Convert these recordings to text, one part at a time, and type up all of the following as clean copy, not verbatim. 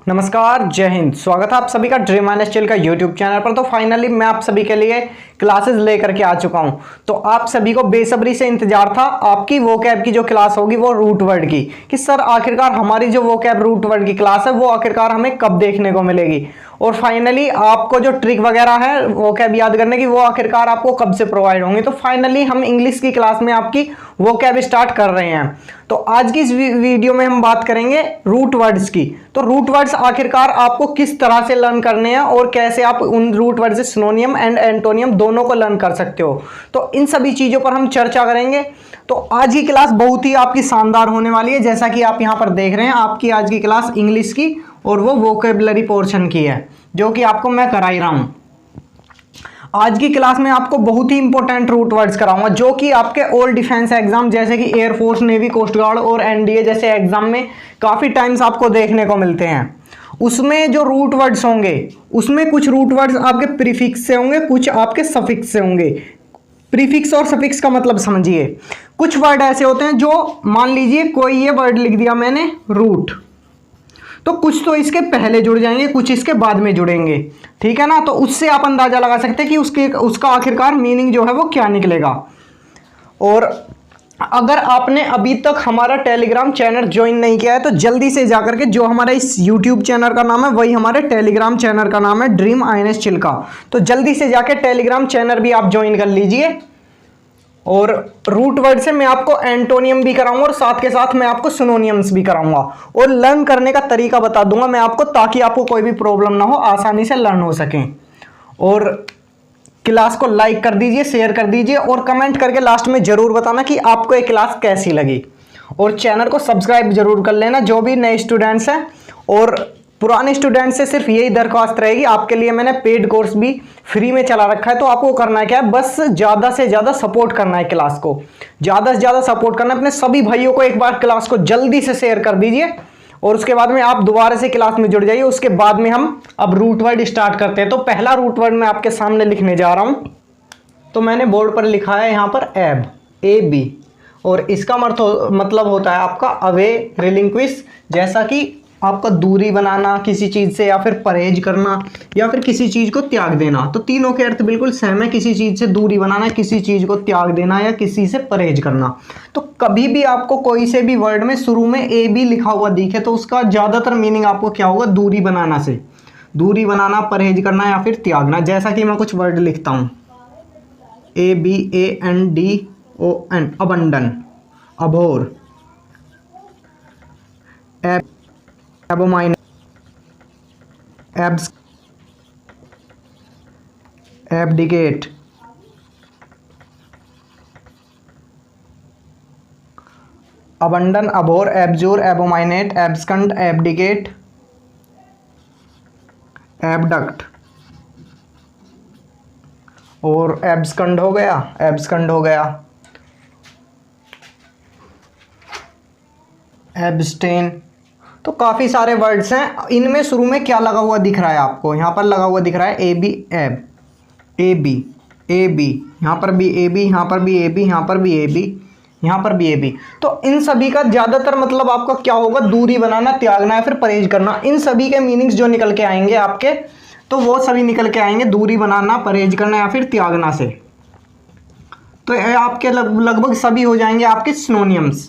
नमस्कार, जय हिंद। स्वागत है आप सभी का ड्रीम एंड स्टिल का यूट्यूब चैनल पर। तो फाइनली मैं आप सभी के लिए क्लासेस लेकर के आ चुका हूं। तो आप सभी को बेसब्री से इंतजार था आपकी वोकैब की जो क्लास होगी वो रूट वर्ड की, कि सर आखिरकार हमारी जो वोकैब रूट वर्ड की क्लास है वो आखिरकार हमें कब देखने को मिलेगी, और फाइनली आपको जो ट्रिक वगैरह है वोकैब याद करने की वो आखिरकार आपको कब से प्रोवाइड होंगी। तो फाइनली हम इंग्लिश की क्लास में आपकी वोकैब स्टार्ट कर रहे हैं। तो आज की इस वीडियो में हम बात करेंगे रूट वर्ड्स की। तो रूट वर्ड्स आखिरकार आपको किस तरह से लर्न करने हैं और कैसे आप उन रूट वर्ड से सिनोनियम एंड एंटोनियम दोनों को लर्न कर सकते हो, तो इन सभी चीजों पर हम चर्चा करेंगे। तो आज की क्लास बहुत ही आपकी शानदार होने वाली है। जैसा कि आप यहां पर देख रहे हैं, आपकी आज की क्लास इंग्लिश की और वो वोकेबलरी पोर्शन की है, जो कि आपको मैं करा ही रहा हूं। आज की क्लास में आपको बहुत ही इंपॉर्टेंट रूट वर्ड्स कराऊंगा, जो कि आपके ऑल डिफेंस एग्जाम जैसे कि एयरफोर्स, नेवी, कोस्ट गार्ड और एनडीए जैसे एग्जाम में काफी टाइम्स आपको देखने को मिलते हैं। उसमें जो रूट वर्ड्स होंगे उसमें कुछ रूट वर्ड्स आपके प्रीफिक्स से होंगे, कुछ आपके सफिक्स से होंगे। प्रीफिक्स और सफिक्स का मतलब समझिए। कुछ वर्ड ऐसे होते हैं जो, मान लीजिए कोई ये वर्ड लिख दिया मैंने रूट, तो कुछ तो इसके पहले जुड़ जाएंगे, कुछ इसके बाद में जुड़ेंगे, ठीक है ना। तो उससे आप अंदाजा लगा सकते हैं कि उसका आखिरकार मीनिंग जो है वो क्या निकलेगा। और अगर आपने अभी तक हमारा टेलीग्राम चैनल ज्वाइन नहीं किया है तो जल्दी से जाकर के, जो हमारा इस यूट्यूब चैनल का नाम है वही हमारे टेलीग्राम चैनल का नाम है, ड्रीम आईएनएस चिल्का। तो जल्दी से जाकर टेलीग्राम चैनल भी आप ज्वाइन कर लीजिए। और रूट वर्ड से मैं आपको एंटोनियम भी कराऊंगा और साथ के साथ मैं आपको सिनोनियम्स भी कराऊंगा, और लर्न करने का तरीका बता दूंगा मैं आपको, ताकि आपको कोई भी प्रॉब्लम ना हो, आसानी से लर्न हो सके। और क्लास को लाइक कर दीजिए, शेयर कर दीजिए और कमेंट करके लास्ट में जरूर बताना कि आपको ये क्लास कैसी लगी। और चैनल को सब्सक्राइब जरूर कर लेना, जो भी नए स्टूडेंट्स हैं। और पुराने स्टूडेंट से सिर्फ यही दरख्वास्त रहेगी, आपके लिए मैंने पेड कोर्स भी फ्री में चला रखा है। तो आपको करना है क्या है, बस ज़्यादा से ज़्यादा सपोर्ट करना है, क्लास को ज़्यादा से ज़्यादा सपोर्ट करना है। अपने सभी भाइयों को एक बार क्लास को जल्दी से शेयर कर दीजिए, और उसके बाद में आप दोबारा से क्लास में जुड़ जाइए। उसके बाद में हम अब रूट वर्ड स्टार्ट करते हैं। तो पहला रूट वर्ड मैं आपके सामने लिखने जा रहा हूँ। तो मैंने बोर्ड पर लिखा है यहाँ पर एब, ए बी, और इसका मतलब होता है आपका अवे, रिलिंक्विश, जैसा कि आपका दूरी बनाना किसी चीज़ से, या फिर परहेज करना, या फिर किसी चीज़ को त्याग देना। तो तीनों के अर्थ बिल्कुल सेम है, किसी चीज़ से दूरी बनाना, किसी चीज़ को त्याग देना, या किसी से परहेज करना। तो कभी भी आपको कोई से भी वर्ड में शुरू में ए बी लिखा हुआ दिखे तो उसका ज़्यादातर मीनिंग आपको क्या होगा, दूरी बनाना से, दूरी बनाना, परहेज करना या फिर त्यागना। जैसा कि मैं कुछ वर्ड लिखता हूँ, A B A N D O N, abandon, abhor, abominate, abs, abdicate, abandon, abhor, abjure, abominate, abscond, abdicate, abduct, और एब्सकंड हो गया, एब्सकंड हो गया, एब्सटेन। तो काफ़ी सारे वर्ड्स हैं। इनमें शुरू में क्या लगा हुआ दिख रहा है आपको, यहाँ पर लगा हुआ दिख रहा है ए बी, एब, ए बी, ए बी, यहाँ पर भी ए बी, यहाँ पर भी ए बी, यहाँ पर भी ए बी, यहाँ पर भी ए बी। तो इन सभी का ज़्यादातर मतलब आपका क्या होगा, दूरी बनाना, त्यागना या फिर परहेज करना। इन सभी के मीनिंग्स जो निकल के आएंगे आपके, तो वो सभी निकल के आएंगे दूरी बनाना, परहेज करना या फिर त्यागना से। तो आपके लगभग सभी हो जाएंगे आपके सिनोनियम्स।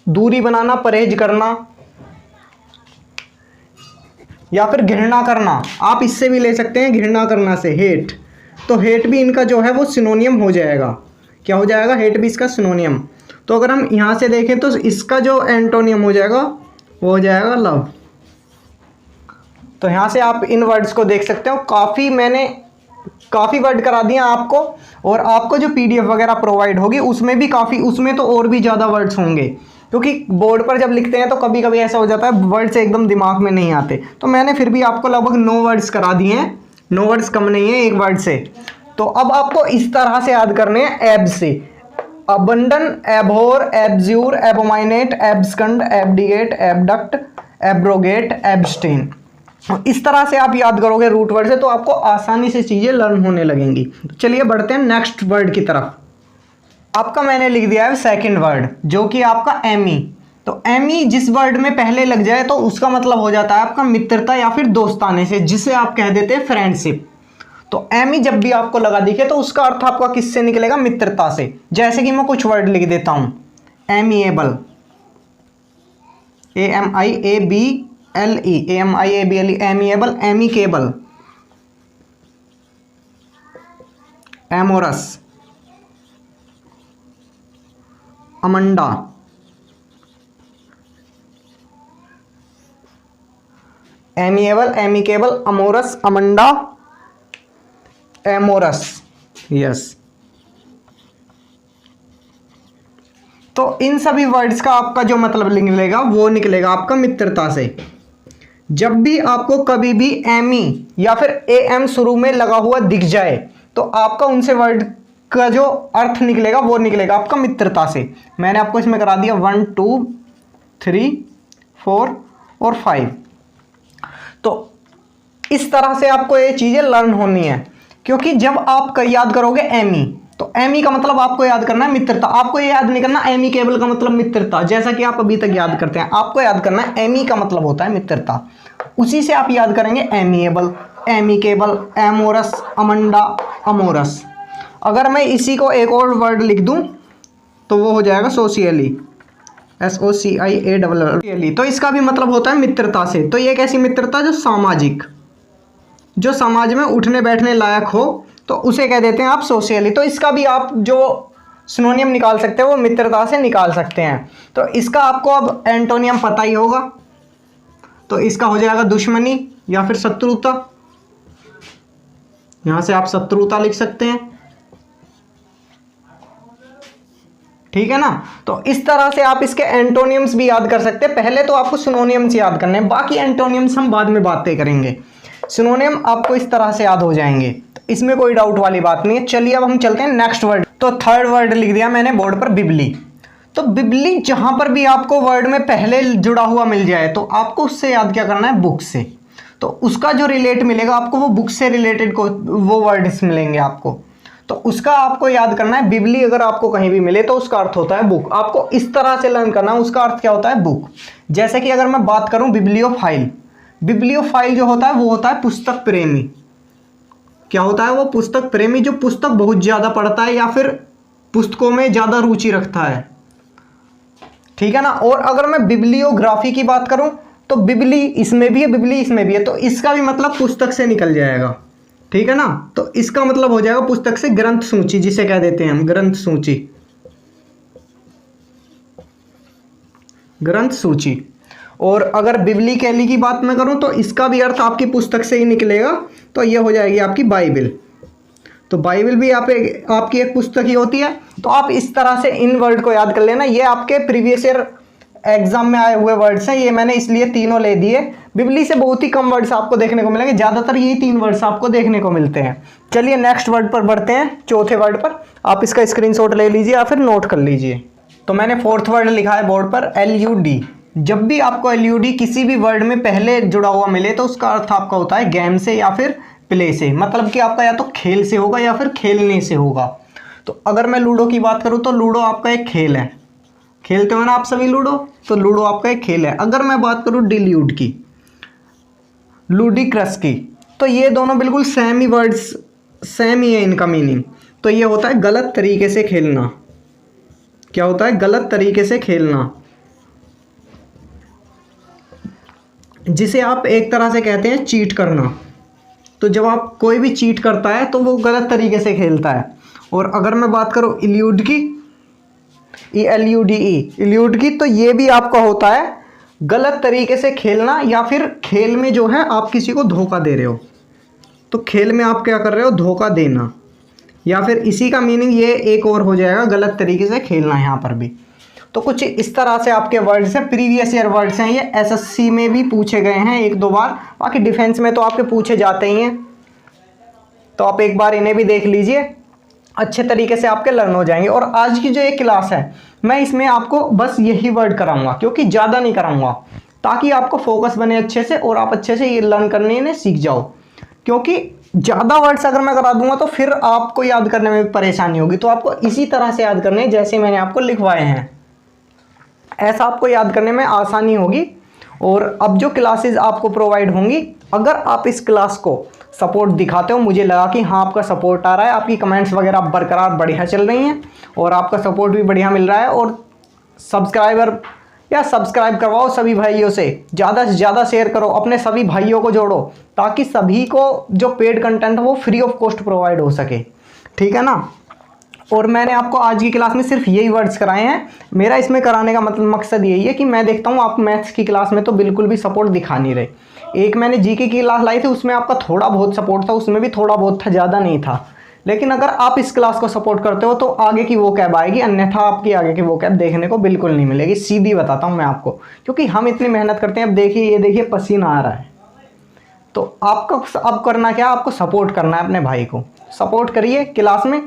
दूरी बनाना, परहेज करना, या फिर घृणा करना, आप इससे भी ले सकते हैं, घृणा करना से, हेट। तो हेट भी इनका जो है वो सिनोनियम हो जाएगा। क्या हो जाएगा, हेट भी इसका सिनोनियम। तो अगर हम यहाँ से देखें तो इसका जो एंटोनियम हो जाएगा वो हो जाएगा लव। तो यहाँ से आप इन वर्ड्स को देख सकते हो। मैंने काफ़ी वर्ड करा दिए आपको, और आपको जो PDF वगैरह प्रोवाइड होगी उसमें भी उसमें तो और भी ज़्यादा वर्ड्स होंगे, क्योंकि बोर्ड पर जब लिखते हैं तो कभी कभी ऐसा हो जाता है वर्ड्स एकदम दिमाग में नहीं आते। तो मैंने फिर भी आपको लगभग 9 वर्ड्स करा दिए हैं, 9 वर्ड्स कम नहीं है एक वर्ड से। तो अब आपको इस तरह से याद करने हैं, एब से, abandon, abhor, abjure, abominate, abscond, abdicate, abduct, abrogate, abstain. इस तरह से आप याद करोगे रूट वर्ड से, तो आपको आसानी से चीज़ें लर्न होने लगेंगी। तो चलिए बढ़ते हैं नेक्स्ट वर्ड की तरफ। आपका मैंने लिख दिया है सेकंड वर्ड, जो कि आपका एमी। तो तो एमी जिस वर्ड में पहले लग जाए तो उसका मतलब हो जाता है आपका मित्रता या फिर दोस्ताने से, जिसे आप कह देते हैं फ्रेंडशिप। तो एमी जब भी आपको लगा दिखे तो उसका अर्थ आपका किससे निकलेगा? मित्रता से। जैसे कि मैं कुछ वर्ड लिख देता हूं, amiable, AMIABLE, amiable, amicable, amorous, Amanda, amiable, amicable, amorous, Amanda, amorous, yes. तो इन सभी वर्ड्स का आपका जो मतलब निकलेगा वो निकलेगा आपका मित्रता से। जब भी आपको कभी भी एमी या फिर AM शुरू में लगा हुआ दिख जाए तो आपका उनसे वर्ड का जो अर्थ निकलेगा वो निकलेगा आपका मित्रता से। मैंने आपको इसमें करा दिया 1 2 3 4 और 5। तो इस तरह से आपको ये चीजें लर्न होनी है, क्योंकि जब आप याद करोगे एमी तो एमी का मतलब आपको याद करना है मित्रता। आपको ये याद नहीं करना एमी केबल का मतलब मित्रता, जैसा कि आप अभी तक याद करते हैं। आपको याद करना है एमी का मतलब होता है मित्रता, उसी से आप याद करेंगे amiable, amicable, amorous, Amanda, amorous. अगर मैं इसी को एक और वर्ड लिख दूं तो वो हो जाएगा सोशियली, SOCIALL। तो इसका भी मतलब होता है मित्रता से। तो ये एक ऐसी मित्रता जो सामाजिक, जो समाज में उठने बैठने लायक हो, तो उसे कह देते हैं आप सोशियली। तो इसका भी आप जो सिनोनियम निकाल सकते हैं वो मित्रता से निकाल सकते हैं। तो इसका आपको अब एंटोनियम पता ही होगा, तो इसका हो जाएगा दुश्मनी या फिर शत्रुता। यहां से आप शत्रुता लिख सकते हैं, ठीक है ना। तो इस तरह से आप इसके एंटोनियम्स भी याद कर सकते हैं। पहले तो आपको सिनोनियम्स याद करने हैं, बाकी एंटोनियम्स हम बाद में बातें करेंगे। सिनोनियम आपको इस तरह से याद हो जाएंगे, तो इसमें कोई डाउट वाली बात नहीं है। चलिए अब हम चलते हैं नेक्स्ट वर्ड। तो थर्ड वर्ड लिख दिया मैंने बोर्ड पर, बिबली। तो बिबली जहां पर भी आपको वर्ड में पहले जुड़ा हुआ मिल जाए तो आपको उससे याद क्या करना है? बुक से। तो उसका जो रिलेट मिलेगा आपको वो बुक से रिलेटेड को वो वर्ड्स मिलेंगे आपको, तो उसका आपको याद करना है। बिबली अगर आपको कहीं भी मिले तो उसका अर्थ होता है बुक। आपको इस तरह से लर्न करना है उसका अर्थ क्या होता है? बुक। जैसे कि अगर मैं बात करूं बिब्लियोफाइल, बिब्लियोफाइल जो होता है वो होता है पुस्तक प्रेमी। क्या होता है वो? पुस्तक प्रेमी, जो पुस्तक बहुत ज्यादा पढ़ता है या फिर पुस्तकों में ज्यादा रुचि रखता है, ठीक है ना। और अगर मैं बिब्लियोग्राफी की बात करूं तो बिबली इसमें भी है, बिबली इसमें भी है, तो इसका भी मतलब पुस्तक से निकल जाएगा, ठीक है ना। तो इसका मतलब हो जाएगा पुस्तक से ग्रंथ सूची, जिसे कह देते हैं हम ग्रंथ सूची, ग्रंथ सूची। और अगर बिबली कैली की बात मैं करूं तो इसका भी अर्थ आपकी पुस्तक से ही निकलेगा, तो ये हो जाएगी आपकी बाइबल। तो बाइबल भी आपकी एक पुस्तक ही होती है। तो आप इस तरह से इन वर्ड को याद कर लेना। ये आपके प्रीवियस ईयर एग्जाम में आए हुए वर्ड्स हैं, ये मैंने इसलिए तीनों ले दिए। बिबली से बहुत ही कम वर्ड्स आपको देखने को मिलेंगे, ज्यादातर यही 3 वर्ड्स आपको देखने को मिलते हैं। चलिए नेक्स्ट वर्ड पर बढ़ते हैं, चौथे वर्ड पर। आप इसका स्क्रीनशॉट ले लीजिए या फिर नोट कर लीजिए। तो मैंने फोर्थ वर्ड लिखा है बोर्ड पर, LUD। जब भी आपको LUD किसी भी वर्ड में पहले जुड़ा हुआ मिले तो उसका अर्थ आपका होता है गेम से या फिर प्ले से, मतलब कि आपका या तो खेल से होगा या फिर खेलने से होगा। तो अगर मैं लूडो की बात करूं तो लूडो आपका एक खेल है, खेलते हो ना आप सभी लूडो, तो लूडो आपका एक खेल है। अगर मैं बात करूं डिल्यूड की, लूडिक्रस की, तो ये दोनों बिल्कुल सेम ही वर्ड्स, सेम ही है इनका मीनिंग। तो ये होता है गलत तरीके से खेलना। क्या होता है? गलत तरीके से खेलना, जिसे आप एक तरह से कहते हैं चीट करना। तो जब आप कोई भी चीट करता है तो वो गलत तरीके से खेलता है। और अगर मैं बात करूं इल्यूड की, ELUDE, इल्यूड की, तो ये भी आपका होता है गलत तरीके से खेलना, या फिर खेल में जो है आप किसी को धोखा दे रहे हो। तो खेल में आप क्या कर रहे हो? धोखा देना, या फिर इसी का मीनिंग ये एक और हो जाएगा, गलत तरीके से खेलना यहाँ पर भी। तो कुछ इस तरह से आपके वर्ड्स हैं, प्रीवियस ईयर वर्ड्स हैं ये, SSC में भी पूछे गए हैं 1-2 बार, बाकी डिफेंस में तो आपके पूछे जाते ही हैं। तो आप एक बार इन्हें भी देख लीजिए, अच्छे तरीके से आपके लर्न हो जाएंगे। और आज की जो ये क्लास है मैं इसमें आपको बस यही वर्ड कराऊंगा, क्योंकि ज़्यादा नहीं कराऊंगा, ताकि आपको फोकस बने अच्छे से और आप अच्छे से ये लर्न करने इन्हें सीख जाओ। क्योंकि ज़्यादा वर्ड्स अगर मैं करा दूंगा तो फिर आपको याद करने में भी परेशानी होगी। तो आपको इसी तरह से याद करने जैसे मैंने आपको लिखवाए हैं। ऐसा आपको याद करने में आसानी होगी। और अब जो क्लासेस आपको प्रोवाइड होंगी, अगर आप इस क्लास को सपोर्ट दिखाते हो, मुझे लगा कि हाँ आपका सपोर्ट आ रहा है, आपकी कमेंट्स वगैरह बरकरार बढ़िया चल रही हैं और आपका सपोर्ट भी बढ़िया मिल रहा है, और सब्सक्राइब करवाओ सभी भाइयों से ज़्यादा शेयर करो, अपने सभी भाइयों को जोड़ो, ताकि सभी को जो पेड कंटेंट वो फ्री ऑफ कॉस्ट प्रोवाइड हो सके, ठीक है ना। और मैंने आपको आज की क्लास में सिर्फ यही वर्ड्स कराए हैं। मेरा इसमें कराने का मतलब मकसद यही है कि मैं देखता हूँ आप मैथ्स की क्लास में तो बिल्कुल भी सपोर्ट दिखा नहीं रहे। एक मैंने जीके की क्लास लाई थी, उसमें आपका थोड़ा बहुत सपोर्ट था, उसमें भी थोड़ा बहुत था, ज़्यादा नहीं था। लेकिन अगर आप इस क्लास को सपोर्ट करते हो तो आगे की वो कैब आएगी, अन्यथा आपकी आगे की वो कैब देखने को बिल्कुल नहीं मिलेगी। सीधी बताता हूँ मैं आपको, क्योंकि हम इतनी मेहनत करते हैं। अब देखिए, ये देखिए पसीना आ रहा है, तो आपको अब करना क्या, आपको सपोर्ट करना है अपने भाई को। सपोर्ट करिए क्लास में,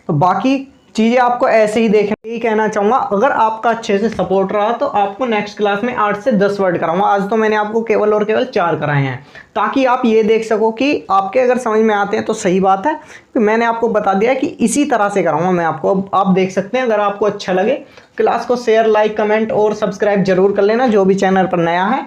तो बाकी चीज़ें आपको ऐसे ही देखने ही कहना चाहूँगा। अगर आपका अच्छे से सपोर्ट रहा तो आपको नेक्स्ट क्लास में 8 से 10 वर्ड कराऊंगा। आज तो मैंने आपको केवल और केवल 4 कराए हैं, ताकि आप ये देख सको कि आपके अगर समझ में आते हैं तो सही बात है, कि मैंने आपको बता दिया कि इसी तरह से कराऊंगा मैं आपको। अब आप देख सकते हैं। अगर आपको अच्छा लगे क्लास को शेयर, लाइक, कमेंट और सब्सक्राइब जरूर कर लेना, जो भी चैनल पर नया है।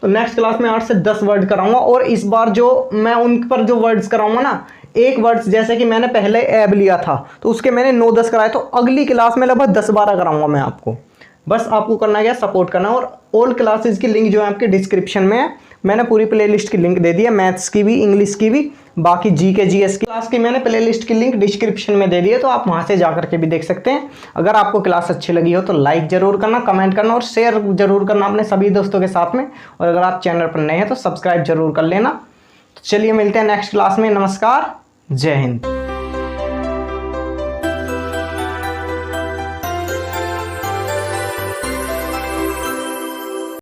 तो नेक्स्ट क्लास में 8 से 10 वर्ड कराऊंगा, और इस बार जो मैं उन पर जो वर्ड्स कराऊंगा ना, एक वर्ड्स जैसे कि मैंने पहले एब लिया था तो उसके मैंने 9-10 कराए, तो अगली क्लास में लगभग 10-12 कराऊंगा मैं आपको। बस आपको करना क्या, सपोर्ट करना। और ऑल क्लासेस की लिंक जो है आपके डिस्क्रिप्शन में है। मैंने पूरी प्लेलिस्ट की लिंक दे दी है, मैथ्स की भी, इंग्लिश की भी, बाकी जीके जीएस की क्लास की मैंने प्लेलिस्ट की लिंक डिस्क्रिप्शन में दे दी है, तो आप वहाँ से जा करके भी देख सकते हैं। अगर आपको क्लास अच्छी लगी हो तो लाइक जरूर करना, कमेंट करना और शेयर जरूर करना अपने सभी दोस्तों के साथ में। और अगर आप चैनल पर नए हैं तो सब्सक्राइब जरूर कर लेना। तो चलिए मिलते हैं नेक्स्ट क्लास में। नमस्कार, जय हिंद।